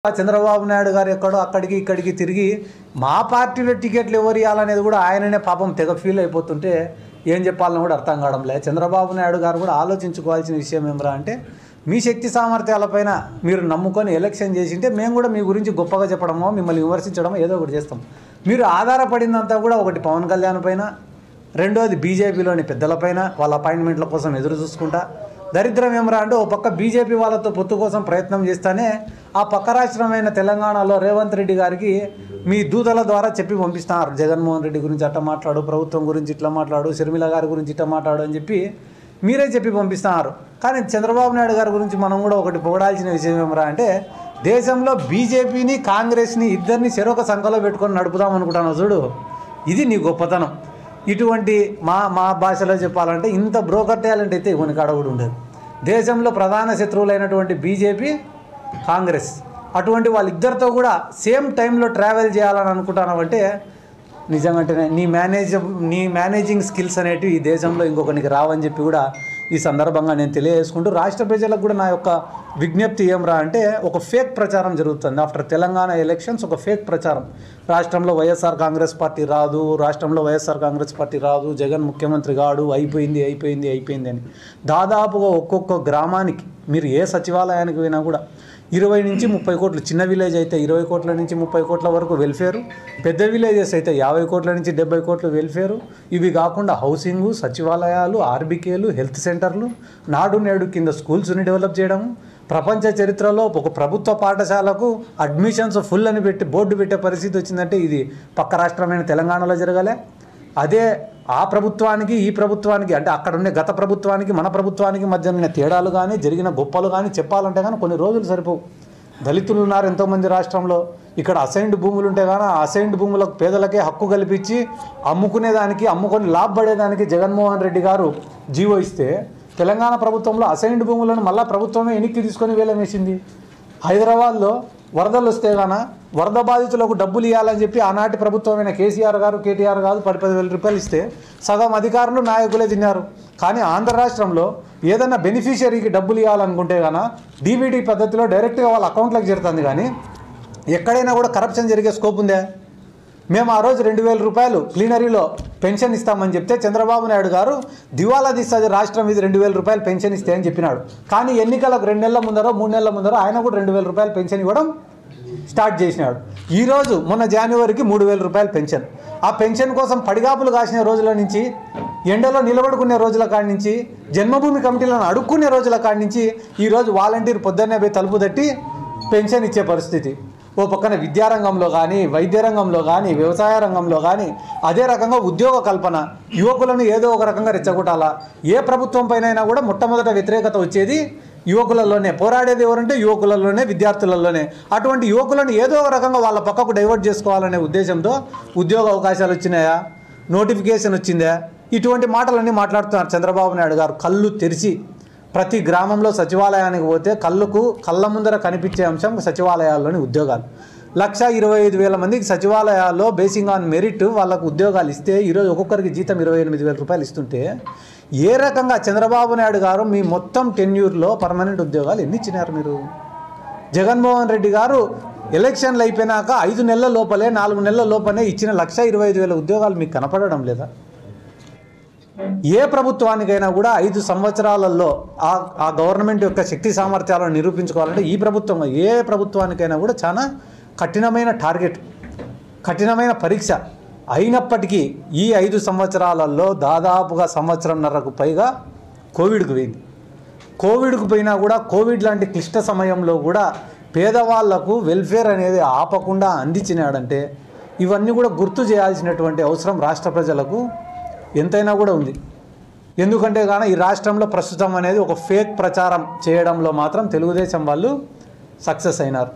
చంద్రబాబు నాయుడు గారు ఎక్కడో అక్కడికి ఇక్కడికి తిరిగి మా పార్టీలో టికెట్లు ఎవరు ఇవ్వాలనేది కూడా ఆయననే పాపం తెగ ఫీల్ అయిపోతుంటే ఏం చెప్పాలని కూడా అర్థం కావడం లేదు. చంద్రబాబు నాయుడు గారు కూడా ఆలోచించుకోవాల్సిన విషయం ఏమరా అంటే, మీ శక్తి సామర్థ్యాలపైన మీరు నమ్ముకొని ఎలక్షన్ చేసింటే మేము కూడా మీ గురించి గొప్పగా చెప్పడమో మిమ్మల్ని విమర్శించడమో ఏదో ఒకటి చేస్తాం. మీరు ఆధారపడిందంతా కూడా ఒకటి పవన్ కళ్యాణ్ పైన, రెండోది బీజేపీలోని పెద్దలపైన వాళ్ళ అపాయింట్మెంట్ల కోసం ఎదురు చూసుకుంటా. దరిద్రం ఏమరా అంటే ఓ పక్క బీజేపీ వాళ్ళతో పొత్తు కోసం ప్రయత్నం చేస్తానే ఆ పక్క రాష్ట్రమైన తెలంగాణలో రేవంత్ రెడ్డి గారికి మీ దూతల ద్వారా చెప్పి పంపిస్తున్నారు, జగన్మోహన్ రెడ్డి గురించి అట్లా మాట్లాడు, ప్రభుత్వం గురించి ఇట్లా మాట్లాడు, షర్మిల గారి గురించి ఇట్లా మాట్లాడు అని చెప్పి మీరే చెప్పి పంపిస్తున్నారు. కానీ చంద్రబాబు నాయుడు గారి గురించి మనం కూడా ఒకటి పొగడాల్సిన విషయం ఏమరా అంటే, దేశంలో బీజేపీని కాంగ్రెస్ని ఇద్దరిని చెరొక సంఖలో పెట్టుకొని నడుపుదాం అనుకుంటాను చూడు, ఇది నీ గొప్పతనం. ఇటువంటి మా భాషలో చెప్పాలంటే ఇంత బ్రోకర్ టాలెంట్ అయితే కొన్ని కాడ కూడా ఉండదు. దేశంలో ప్రధాన శత్రువులైనటువంటి బీజేపీ, కాంగ్రెస్, అటువంటి వాళ్ళిద్దరితో కూడా సేమ్ టైంలో ట్రావెల్ చేయాలని అనుకుంటున్నావంటే నిజంగానే నీ మేనేజింగ్ స్కిల్స్ అనేటివి ఈ దేశంలో ఇంకొకరికి రావని చెప్పి కూడా ఈ సందర్భంగా నేను తెలియజేసుకుంటూ, రాష్ట్ర ప్రజలకు కూడా నా యొక్క విజ్ఞప్తి ఏమరా అంటే, ఒక ఫేక్ ప్రచారం జరుగుతుంది. ఆఫ్టర్ తెలంగాణ ఎలక్షన్స్ ఒక ఫేక్ ప్రచారం, రాష్ట్రంలో వైఎస్ఆర్ కాంగ్రెస్ పార్టీ రాదు, జగన్ ముఖ్యమంత్రి కాడు, అయిపోయింది అని దాదాపుగా ఒక్కొక్క గ్రామానికి మీరు ఏ సచివాలయానికి పోయినా కూడా 20 నుంచి 30 కోట్లు, చిన్న విలేజ్ అయితే 20 కోట్ల నుంచి 30 కోట్ల వరకు వెల్ఫేరు, పెద్ద విలేజెస్ అయితే 50 కోట్ల నుంచి 70 కోట్లు వెల్ఫేరు. ఇవి కాకుండా హౌసింగు, సచివాలయాలు, ఆర్బీకేలు, హెల్త్ సెంటర్లు, నాడు నేడు కింద స్కూల్స్ని డెవలప్ చేయడము. ప్రపంచ చరిత్రలో ఒక ప్రభుత్వ పాఠశాలకు అడ్మిషన్స్ ఫుల్ అని బోర్డు పెట్టే పరిస్థితి వచ్చిందంటే ఇది పక్క రాష్ట్రమైన తెలంగాణలో జరగాలే. అదే ఆ ప్రభుత్వానికి ఈ ప్రభుత్వానికి అంటే అక్కడ ఉండే గత ప్రభుత్వానికి మన ప్రభుత్వానికి మధ్య ఉన్న తేడాలు కానీ జరిగిన గొప్పలు కానీ చెప్పాలంటే కానీ కొన్ని రోజులు సరిపోవు. దళితులు ఉన్నారు ఎంతోమంది రాష్ట్రంలో, ఇక్కడ అసైన్డ్ భూములు ఉంటే కానీ ఆ అసైన్డ్ భూములకు పేదలకే హక్కు కల్పించి అమ్ముకొని లాభపడేదానికి జగన్మోహన్ రెడ్డి గారు జీవో ఇస్తే, తెలంగాణ ప్రభుత్వంలో అసైన్డ్ భూములను మళ్ళీ ప్రభుత్వమే వెనక్కి తీసుకొని వేలం వేసింది. హైదరాబాద్లో వరదలు వస్తే గాన వరద బాధితులకు డబ్బులు ఇవ్వాలని చెప్పి ఆనాటి ప్రభుత్వమైన కేసీఆర్ గారు, కేటీఆర్ గారు 10,000 రూపాయలు ఇస్తే సగం అధికారులు నాయకులే తిన్నారు. కానీ ఆంధ్ర రాష్ట్రంలో ఏదైనా బెనిఫిషియరీకి డబ్బులు ఇవ్వాలనుకుంటే గాన డీబీటీ పద్ధతిలో డైరెక్ట్గా వాళ్ళ అకౌంట్లోకి చేరుతుంది. కానీ ఎక్కడైనా కూడా కరప్షన్ జరిగే స్కోప్ ఉందే? మేము ఆ రోజు 2,000 రూపాయలు ప్లీనరీలో పెన్షన్ ఇస్తామని చెప్తే చంద్రబాబు నాయుడు గారు దివాలా తీస్తుంది రాష్ట్రం ఇది 2,000 రూపాయలు పెన్షన్ ఇస్తే అని చెప్పినాడు. కానీ ఎన్నికలకు 2 నెలల ముందరో 3 నెలల ముందరో ఆయన కూడా 2,000 రూపాయలు పెన్షన్ ఇవ్వడం స్టార్ట్ చేసినాడు. ఈరోజు మొన్న జనవరికి 3,000 రూపాయలు పెన్షన్. ఆ పెన్షన్ కోసం పడిగాపులు కాసిన రోజుల నుంచి, ఎండలో నిలబడుకునే రోజుల కాడి నుంచి, జన్మభూమి కమిటీలను అడుక్కునే రోజుల కాడి నుంచి ఈరోజు వాలంటీర్ పొద్దున్నే పోయి తలుపు తట్టి పెన్షన్ ఇచ్చే పరిస్థితి. ఓ పక్కన విద్యారంగంలో కానీ, వైద్య రంగంలో కానీ, వ్యవసాయ రంగంలో కానీ, అదే రకంగా ఉద్యోగ కల్పన, యువకులను ఏదో ఒక రకంగా రెచ్చగొట్టాలా. ఏ ప్రభుత్వం పైన కూడా మొట్టమొదట వ్యతిరేకత వచ్చేది యువకులలోనే, పోరాడేది ఎవరంటే యువకులలోనే, విద్యార్థులలోనే. అటువంటి యువకులను ఏదో ఒక రకంగా వాళ్ళ పక్కకు డైవర్ట్ చేసుకోవాలనే ఉద్దేశంతో ఉద్యోగ అవకాశాలు వచ్చినాయా, నోటిఫికేషన్ వచ్చిందా, ఇటువంటి మాటలన్నీ మాట్లాడుతున్నారు చంద్రబాబు నాయుడు గారు. కళ్ళు తెరిచి ప్రతి గ్రామంలో సచివాలయానికి పోతే కళ్ళ ముందర కనిపించే అంశం సచివాలయాల్లోని ఉద్యోగాలు. 1,25,000 మందికి సచివాలయాల్లో బేసింగ్ ఆన్ మెరిట్ వాళ్ళకు ఉద్యోగాలు ఇస్తే ఈరోజు ఒక్కొక్కరికి జీతం 28,000 రూపాయలు ఇస్తుంటే, ఏ రకంగా చంద్రబాబు నాయుడు గారు మీ మొత్తం టెన్యూర్లో పర్మనెంట్ ఉద్యోగాలు ఎన్ని ఇచ్చినారు మీరు? జగన్మోహన్ రెడ్డి గారు ఎలక్షన్లు అయిపోయినాక 5 నెలల లోపలే, 4 నెలల లోపలే ఇచ్చిన 1,25,000 ఉద్యోగాలు మీకు కనపడడం లేదా? ఏ ప్రభుత్వానికైనా కూడా 5 సంవత్సరాలలో ఆ గవర్నమెంట్ యొక్క శక్తి సామర్థ్యాలను నిరూపించుకోవాలంటే ఈ ప్రభుత్వం ఏ ప్రభుత్వానికైనా కూడా చాలా కఠినమైన టార్గెట్, కఠినమైన పరీక్ష. అయినప్పటికీ ఈ 5 సంవత్సరాలలో దాదాపుగా 1.5 సంవత్సరంకు పైగా కోవిడ్కు పోయింది. కోవిడ్కు పోయినా కూడా కోవిడ్ లాంటి క్లిష్ట సమయంలో కూడా పేదవాళ్లకు వెల్ఫేర్ అనేది ఆపకుండా అందించినాడంటే ఇవన్నీ కూడా గుర్తు చేయాల్సినటువంటి అవసరం రాష్ట్ర ప్రజలకు ఎంతైనా కూడా ఉంది. ఎందుకంటే కానీ ఈ రాష్ట్రంలో ప్రస్తుతం అనేది ఒక ఫేక్ ప్రచారం చేయడంలో మాత్రం తెలుగుదేశం వాళ్ళు సక్సెస్ అయినారు.